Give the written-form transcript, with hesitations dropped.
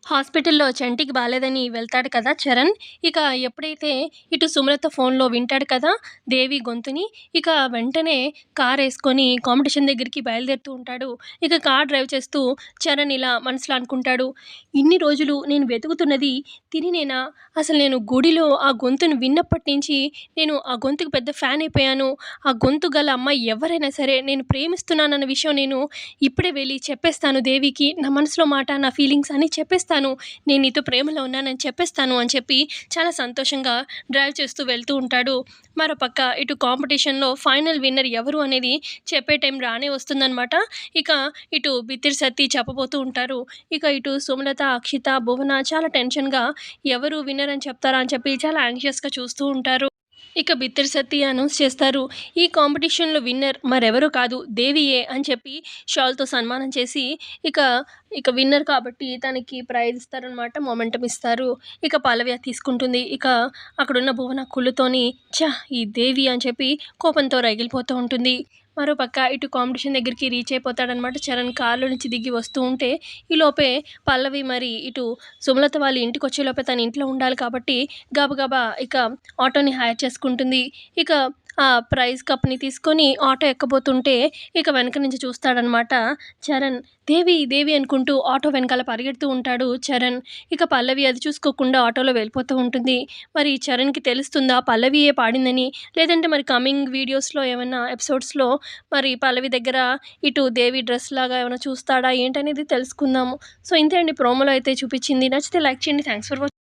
హాస్పిటల్‌లో చంటికి బాలేదని వెళ్తాడు కదా చరణ్. ఇక ఎప్పుడైతే ఇటు సుమలత ఫోన్‌లో వింటాడు కదా దేవి గొంతుని, ఇక వెంటనే కారేసుకొని కాంపిటీషన్ దగ్గరికి బయలుదేరుతూ ఉంటాడు. ఇక కార్ డ్రైవ్ చేస్తూ చరణ్ ఇలా మనసులో అనుకుంటాడు, ఇన్ని రోజులు నేను వెతుకుతున్నది తిరినేనా? అసలు నేను గుడిలో ఆ గొంతును విన్నప్పటి నుంచి నేను ఆ గొంతుకి పెద్ద ఫ్యాన్ అయిపోయాను. ఆ గొంతు గల అమ్మాయి ఎవరైనా సరే నేను ప్రేమిస్తున్నానన్న విషయం నేను ఇప్పుడే వెళ్ళి చెప్పేస్తాను దేవికి. నా మనసులో మాట, నా ఫీలింగ్స్ అన్నీ చెప్పేస్తాను. నేను నీతో ప్రేమలో ఉన్నానని చెప్పేస్తాను అని చెప్పి చాలా సంతోషంగా డ్రైవ్ చేస్తూ వెళ్తూ ఉంటాడు. మరోపక్క ఇటు కాంపిటీషన్‌లో ఫైనల్ విన్నర్ ఎవరు అనేది చెప్పే టైం రానే వస్తుందనమాట. ఇక ఇటు బిత్తిరి సత్తి చెప్పబోతూ ఉంటారు. ఇక ఇటు సుమలత, అక్షిత, భువన చాలా టెన్షన్‌గా ఎవరు విన్నర్ అని చెప్తారా అని చెప్పి చాలా యాంగ్షియస్‌గా చూస్తూ ఉంటారు. ఇక బిత్తిరి సత్తి అనౌన్స్ చేస్తారు. ఈ కాంపిటీషన్‌లో విన్నర్ మరెవరో కాదు దేవియే అని చెప్పి షాల్‌తో సన్మానం చేసి ఇక, ఇక విన్నర్ కాబట్టి తనకి ప్రైజ్ ఇస్తారనమాట. మొమెంటమ్ ఇస్తారు. ఇక పల్లవి అది తీసుకుంటుంది. ఇక అక్కడున్న భువన కుళ్ళుతోని ఈ దేవి అని చెప్పి కోపంతో రగిలిపోతూ ఉంటుంది. మరోపక్క ఇటు కాంపిటీషన్ దగ్గరికి రీచ్ అయిపోతాడనమాట. చరణ్ కార్‌లో నుంచి దిగి వస్తూ ఉంటే ఈలోపే పల్లవి మరి ఇటు సుమలత వాళ్ళ ఇంటికొచ్చేలోపే తను ఇంట్లో ఉండాలి కాబట్టి గబగబా ఇక ఆటోని హైర్ చేసుకుంటుంది. ఇక ఆ ప్రైజ్ కప్‌ని తీసుకొని ఆటో ఎక్కబోతుంటే ఇక వెనక నుంచి చూస్తాడనమాట చరణ్. దేవి, దేవి అనుకుంటూ ఆటో వెనకాల పరిగెడుతూ ఉంటాడు చరణ్. ఇక పల్లవి అది చూసుకోకుండా ఆటోలో వెళ్ళిపోతూ ఉంటుంది. మరి చరణ్‌కి తెలుస్తుందా పల్లవియే పాడిందని? లేదంటే మరి కమింగ్ వీడియోస్‌లో ఏమన్నా ఎపిసోడ్స్‌లో మరి పల్లవి దగ్గర ఇటు దేవి డ్రెస్ లాగా ఏమైనా చూస్తాడా ఏంటనేది తెలుసుకుందాము. సో ఇంతే అండి ప్రోమోలో అయితే చూపిచ్చింది. నచ్చితే లైక్ చేయండి. Thanks for watching.